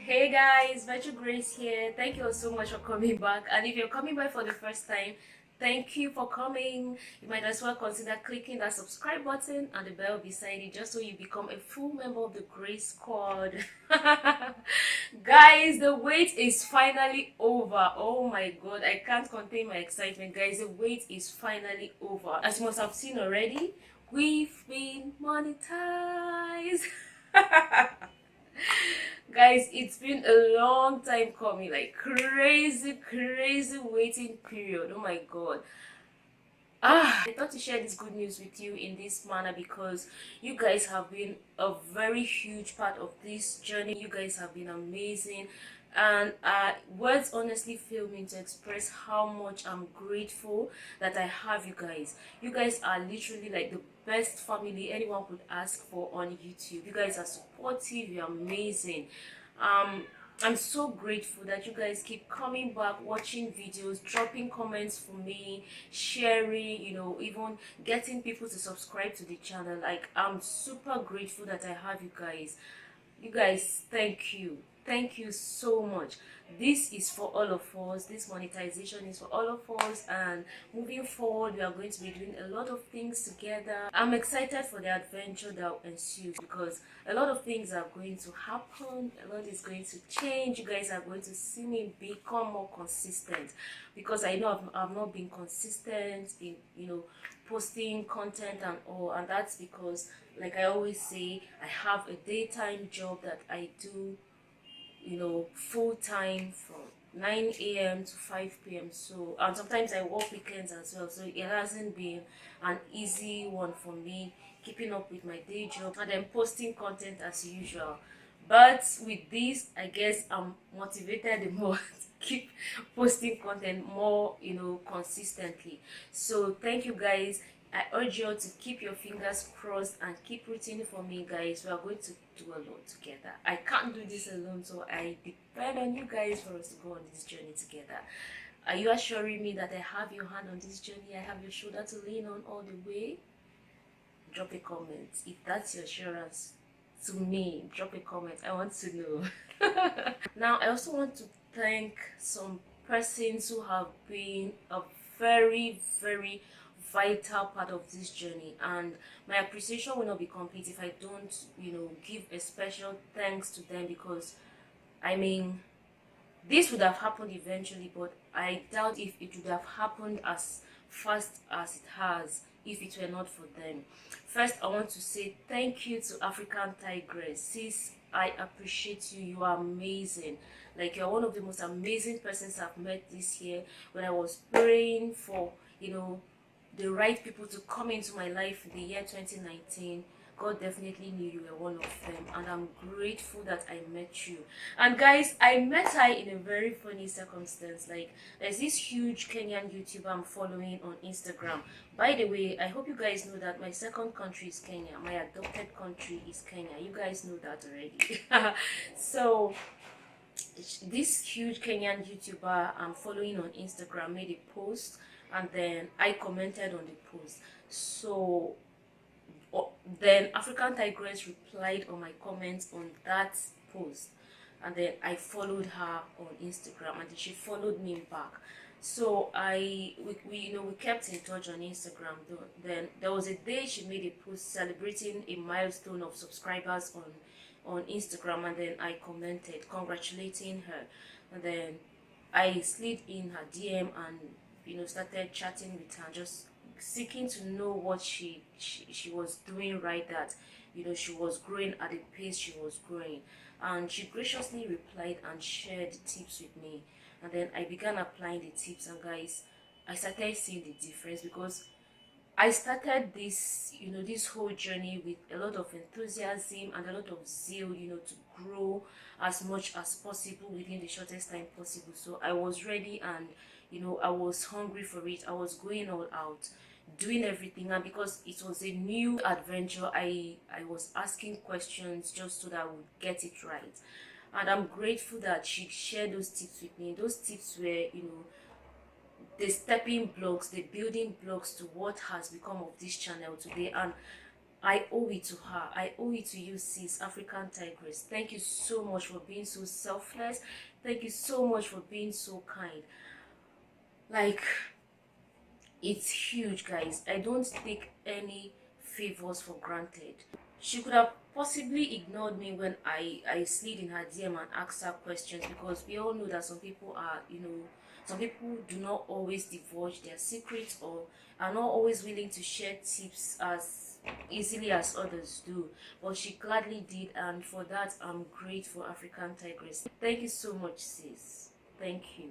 Hey guys, Virtual Grace here. Thank you all so much for coming back. And if you're coming by for the first time, thank you for coming. You might as well consider clicking that subscribe button and the bell beside it just so you become a full member of the Grace Squad. Guys, the wait is finally over. Oh my god, I can't contain my excitement. Guys, the wait is finally over. As you must have seen already, we've been monetized. Guys, it's been a long time coming, like crazy waiting period. Oh my god. I thought to share this good news with you in this manner because you guys have been a very huge part of this journey. You guys have been amazing, and words honestly fail me to express how much I'm grateful that I have you guys. You guys are literally like the best family anyone could ask for on YouTube. You guys are supportive, you're amazing. I'm so grateful that you guys keep coming back, watching videos, dropping comments for me, sharing, even getting people to subscribe to the channel. Like, I'm super grateful that I have you guys. You guys, thank you. Thank you so much. This is for all of us. This monetization is for all of us, and moving forward we are going to be doing a lot of things together. I'm excited for the adventure that ensues because a lot of things are going to happen, a lot is going to change. You guys are going to see me become more consistent because I know I've not been consistent in posting content and all, and that's because, like I always say, I have a daytime job that I do full time from 9 a.m. to 5 p.m. So, and sometimes I work weekends as well, so it hasn't been an easy one for me keeping up with my day job and then posting content as usual. But with this, I guess I'm motivated more to keep posting content more consistently. So thank you guys. I urge you all to keep your fingers crossed and keep rooting for me, guys. We are going to do a lot together. I can't do this alone, so I depend on you guys for us to go on this journey together. Are you assuring me that I have your hand on this journey? I have your shoulder to lean on all the way? Drop a comment. If that's your assurance to me, drop a comment. I want to know. Now, I also want to thank some persons who have been a very vital part of this journey, and my appreciation will not be complete if I don't give a special thanks to them, because I mean, this would have happened eventually, but I doubt if it would have happened as fast as it has if it were not for them. First, I want to say thank you to African Tigress. Sis, I appreciate you. You are amazing. Like, you're one of the most amazing persons I've met this year. When I was praying for, the right people to come into my life in the year 2019, God definitely knew you were one of them, and I'm grateful that I met you. And guys, I met her in a very funny circumstance. Like, there's this huge Kenyan YouTuber I'm following on Instagram. By the way, I hope you guys know that my second country is Kenya. My adopted country is Kenya. You guys know that already. So this huge Kenyan YouTuber I'm following on Instagram made a post, and then I commented on the post. So then African Tigress replied on my comments on that post, and then I followed her on Instagram, and then she followed me back. So we kept in touch on Instagram. Then there was a day she made a post celebrating a milestone of subscribers on Instagram, and then I commented congratulating her, and then I slid in her DM and started chatting with her, just seeking to know what she was doing right, that she was growing at the pace she was growing. And she graciously replied and shared the tips with me, and then I began applying the tips, and guys, I started seeing the difference, because I started this this whole journey with a lot of enthusiasm and a lot of zeal, to grow as much as possible within the shortest time possible. So I was ready, and I was hungry for it. I was going all out, doing everything, and because it was a new adventure, I was asking questions just so that I would get it right. And I'm grateful that she shared those tips with me. Those tips were the stepping blocks, the building blocks to what has become of this channel today. And I owe it to her. I owe it to you, sis, African Tigress. Thank you so much for being so selfless. Thank you so much for being so kind. Like, it's huge, guys. I don't take any favors for granted. She could have possibly ignored me when I slid in her DM and asked her questions, because we all know that some people are, some people do not always divulge their secrets, or are not always willing to share tips as easily as others do. But she gladly did, and for that I'm grateful, African Tigress. Thank you so much, sis. Thank you.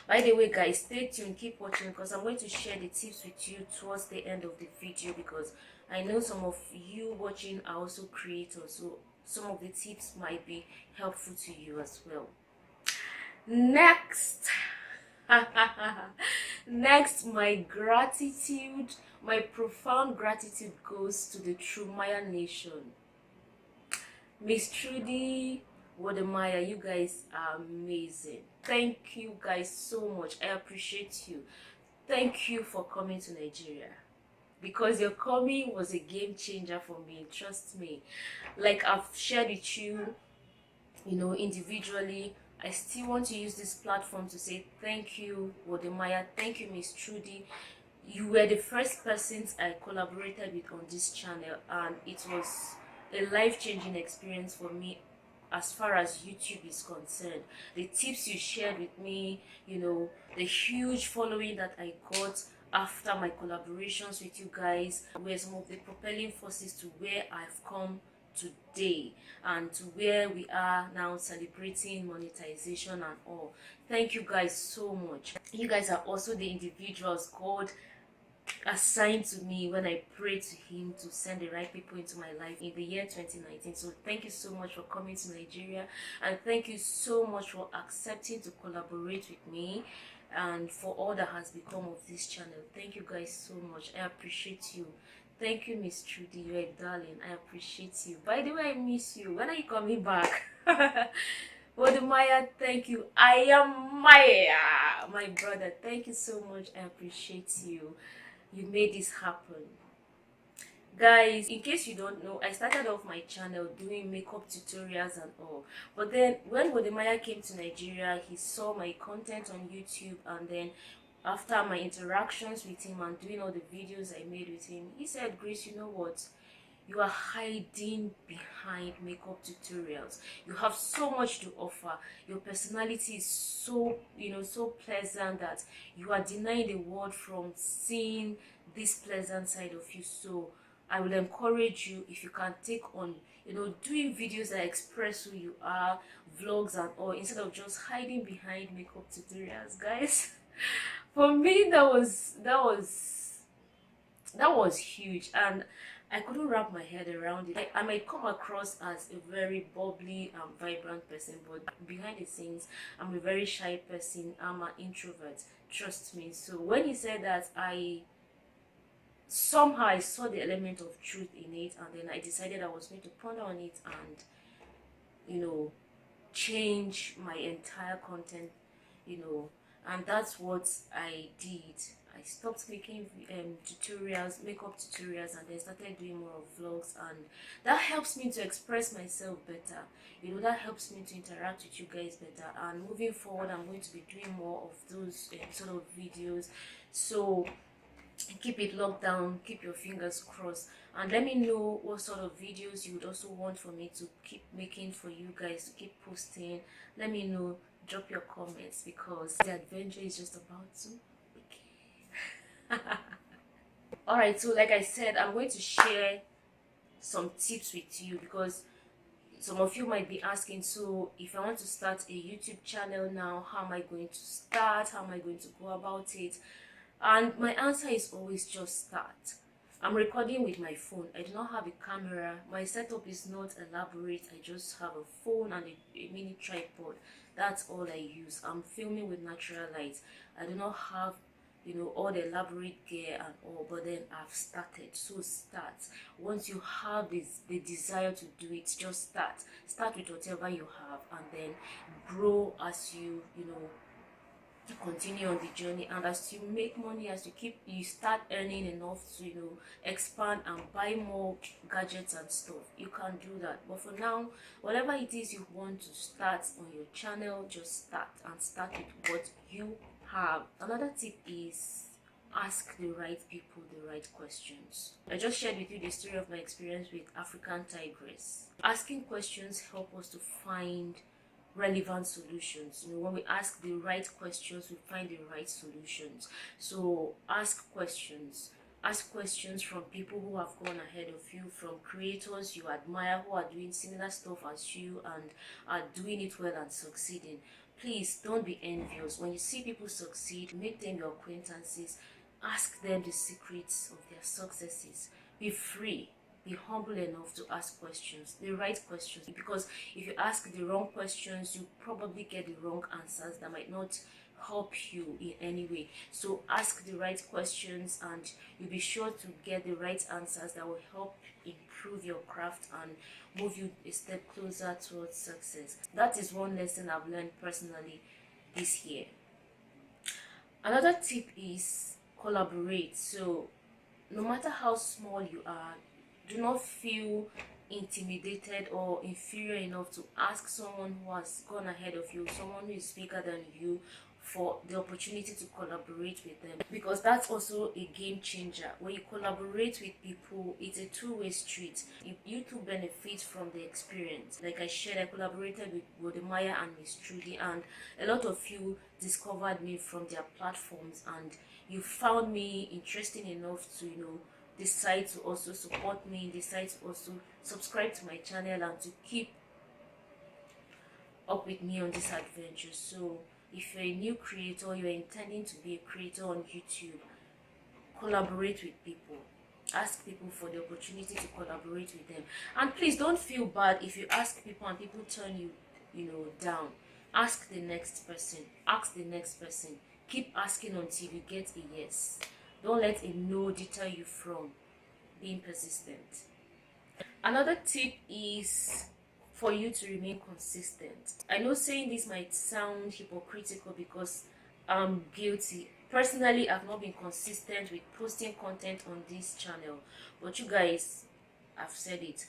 By the way, guys, stay tuned, keep watching, because I'm going to share the tips with you towards the end of the video, because I know some of you watching are also creators, so some of the tips might be helpful to you as well. Next, next, my gratitude, my profound gratitude goes to the True Maya Nation. Miss Trudy, Wode, you guys are amazing. Thank you guys so much. I appreciate you. Thank you for coming to Nigeria, because your coming was a game changer for me. Trust me. Like I've shared with you, individually, I still want to use this platform to say thank you, Wode. Thank you, Miss Trudy. You were the first persons I collaborated with on this channel, and it was a life-changing experience for me as far as YouTube is concerned. The tips you shared with me, the huge following that I got after my collaborations with you guys, were some of the propelling forces to where I've come today, and to where we are now, celebrating monetization and all. Thank you guys so much. You guys are also the individuals God assigned to me when I prayed to him to send the right people into my life in the year 2019. So thank you so much for coming to Nigeria, and thank you so much for accepting to collaborate with me, and for all that has become of this channel. Thank you guys so much. I appreciate you. Thank you, Miss Trudy. You're a darling. I appreciate you. By the way, I miss you. When are you coming back? Wode, thank you. I am Maya, my brother. Thank you so much. I appreciate you. You made this happen. Guys, in case you don't know, I started off my channel doing makeup tutorials and all. But then when Wode came to Nigeria, he saw my content on YouTube, and then after my interactions with him and doing all the videos I made with him, he said, Grace, you know what? You are hiding behind makeup tutorials. You have so much to offer. Your personality is so, so pleasant that you are denying the world from seeing this pleasant side of you. So I will encourage you, if you can take on, doing videos that express who you are, vlogs and all, instead of just hiding behind makeup tutorials, guys. For me, that was huge, and I couldn't wrap my head around it. I might come across as a very bubbly and vibrant person, but behind the scenes, I'm a very shy person. I'm an introvert. Trust me. So when he said that, I saw the element of truth in it, and then I decided I was going to ponder on it and, change my entire content, and that's what I did. I stopped making tutorials, makeup tutorials, and then started doing more of vlogs, and that helps me to express myself better. That helps me to interact with you guys better. And moving forward, I'm going to be doing more of those sort of videos. So keep it locked down, keep your fingers crossed, and let me know what sort of videos you would also want for me to keep making for you guys, to keep posting. Let me know, drop your comments, because the adventure is just about to begin. Alright, so like I said, I'm going to share some tips with you, because some of you might be asking, so if I want to start a YouTube channel now, how am I going to start? How am I going to go about it? And my answer is always just start. I'm recording with my phone. I do not have a camera. My setup is not elaborate. I just have a phone and a mini tripod. That's all I use. I'm filming with natural light. I do not have, all the elaborate gear and all, but then I've started. So start. Once you have the desire to do it, just start. Start with whatever you have, and then grow as you to continue on the journey. And as you make money, as you start earning enough to expand and buy more gadgets and stuff, you can do that. But for now, whatever it is you want to start on your channel, just start, and start with what you have. Another tip is ask the right people the right questions. I just shared with you the story of my experience with African Tigress. Asking questions help us to find relevant solutions. When we ask the right questions, we find the right solutions. So ask questions. Ask questions from people who have gone ahead of you, from creators you admire who are doing similar stuff as you and are doing it well and succeeding. Please don't be envious. When you see people succeed, make them your acquaintances. Ask them the secrets of their successes. Be free. Be humble enough to ask questions, the right questions, because if you ask the wrong questions, you probably get the wrong answers that might not help you in any way. So ask the right questions and you'll be sure to get the right answers that will help improve your craft and move you a step closer towards success. That is one lesson I've learned personally this year. Another tip is collaborate. So no matter how small you are, do not feel intimidated or inferior enough to ask someone who has gone ahead of you, someone who is bigger than you, for the opportunity to collaborate with them, because that's also a game changer. When you collaborate with people, it's a two-way street. You two benefit from the experience. Like I shared, I collaborated with Wode and Miss Trudy, and a lot of you discovered me from their platforms, and you found me interesting enough to decide to also support me, decide to also subscribe to my channel and to keep up with me on this adventure. So if you're a new creator, you're intending to be a creator on YouTube, collaborate with people. Ask people for the opportunity to collaborate with them. And please don't feel bad if you ask people and people turn you down. Ask the next person. Ask the next person. Keep asking until you get a yes. Don't let a no deter you from being persistent. Another tip is for you to remain consistent. I know saying this might sound hypocritical because I'm guilty. Personally, I've not been consistent with posting content on this channel, but you guys, I've said it.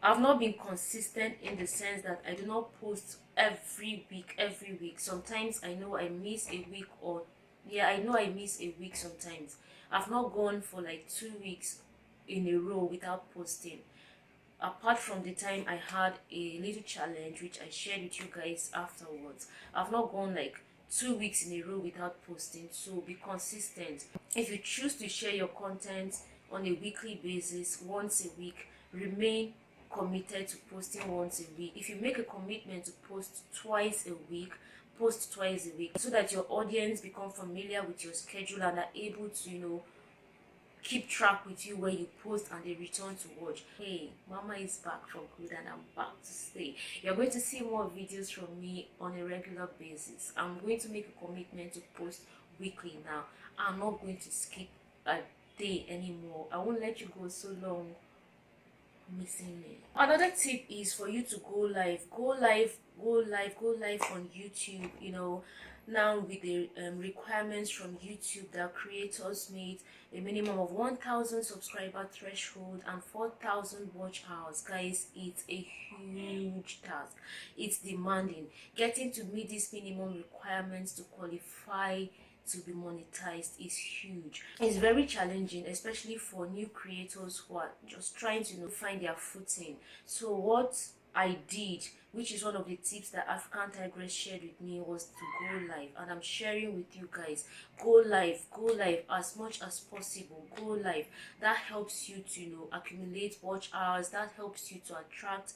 I've not been consistent in the sense that I do not post every week. Sometimes I know I miss a week, or I know I miss a week sometimes. I've not gone for like 2 weeks in a row without posting. Apart from the time I had a little challenge which I shared with you guys afterwards, I've not gone like 2 weeks in a row without posting. So be consistent. If you choose to share your content on a weekly basis, once a week, remain committed to posting once a week. If you make a commitment to post twice a week, post twice a week, so that your audience become familiar with your schedule and are able to keep track with you when you post and they return to watch. Hey, Mama is back for good and I'm back to stay. You're going to see more videos from me on a regular basis. I'm going to make a commitment to post weekly now. I'm not going to skip a day anymore. I won't let you go so long missing me. Another tip is for you to go live on YouTube. Now with the requirements from YouTube that creators made, a minimum of 1,000 subscriber threshold and 4,000 watch hours. Guys, it's a huge task. It's demanding. Getting to meet these minimum requirements to qualify to be monetized is huge. It's very challenging, especially for new creators who are just trying to find their footing. So what I did, which is one of the tips that African Tigress shared with me, was to go live, and I'm sharing with you guys. Go live as much as possible. Go live. That helps you to accumulate watch hours. That helps you to attract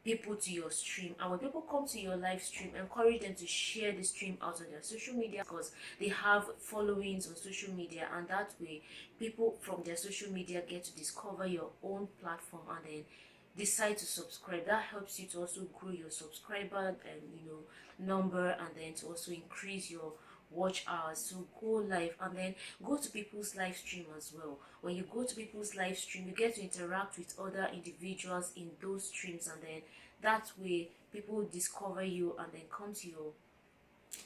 people to your stream. And when people come to your live stream, encourage them to share the stream out on their social media, because they have followings on social media, and that way people from their social media get to discover your own platform and then decide to subscribe. That helps you to also grow your subscriber number, and then to also increase your watch hours. So go live and then go to people's live stream as well. When you go to people's live stream, you get to interact with other individuals in those streams, and then that way people discover you and then come to your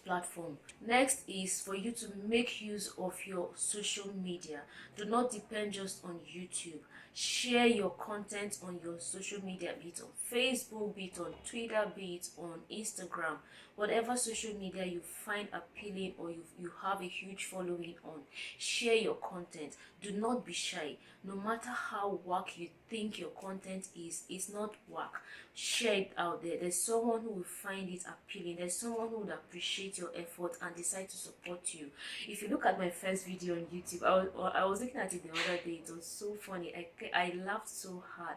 platform. Next is for you to make use of your social media. Do not depend just on YouTube. Share your content on your social media, be it on Facebook, be it on Twitter, be it on Instagram. Whatever social media you find appealing or you have a huge following on, share your content. Do not be shy. No matter how whack you think your content is, it's not whack. Share it out there. There's someone who will find it appealing. There's someone who would appreciate your effort and decide to support you. If you look at my first video on YouTube, I was looking at it the other day. It was so funny. I laughed so hard,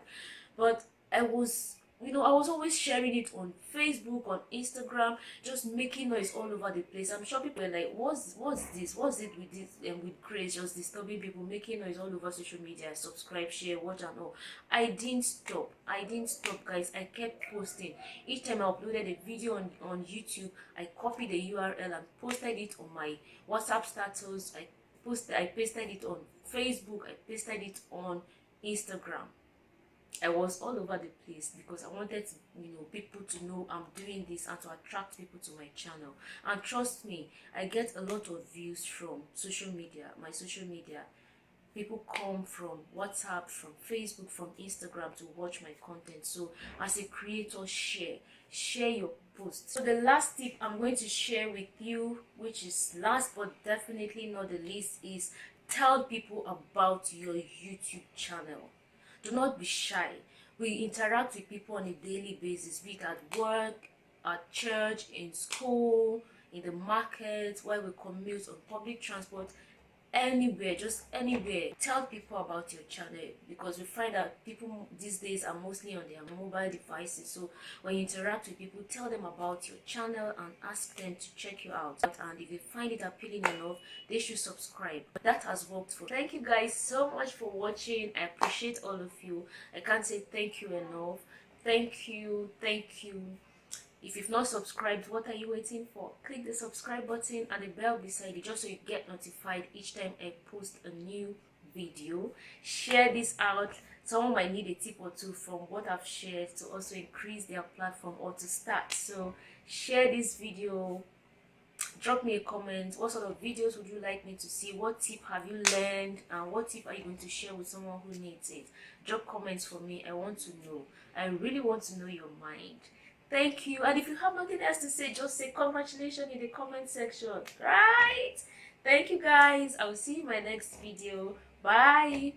but I was, I was always sharing it on Facebook, on Instagram, just making noise all over the place. I'm sure people were like, what's this? What's it with this and with Grace just disturbing people, making noise all over social media, subscribe, share, watch and all. I didn't stop, guys. I kept posting. Each time I uploaded a video on YouTube, I copied the URL and posted it on my WhatsApp status. I pasted it on Facebook, I pasted it on Instagram. I was all over the place because I wanted people to know I'm doing this and to attract people to my channel. And trust me, I get a lot of views from social media, my social media. People come from WhatsApp, from Facebook, from Instagram to watch my content. So as a creator, share your posts. So the last tip I'm going to share with you, which is last but definitely not the least, is tell people about your YouTube channel. Do not be shy. We interact with people on a daily basis, be it at work, at church, in school, in the market, while we commute on public transport, anywhere, just anywhere. Tell people about your channel, because we find that people these days are mostly on their mobile devices. So when you interact with people, tell them about your channel and ask them to check you out, and if they find it appealing enough, they should subscribe. That has worked for me. Thank you guys so much for watching. I appreciate all of you. I can't say thank you enough. Thank you. If you've not subscribed, what are you waiting for? Click the subscribe button and the bell beside it, just so you get notified each time I post a new video. Share this out. Someone might need a tip or two from what I've shared to also increase their platform or to start. So share this video. Drop me a comment. What sort of videos would you like me to see? What tip have you learned? And what tip are you going to share with someone who needs it? Drop comments for me. I want to know. I really want to know your mind. Thank you. And if you have nothing else to say, just say congratulations in the comment section. Right? Thank you guys. I will see you in my next video. Bye.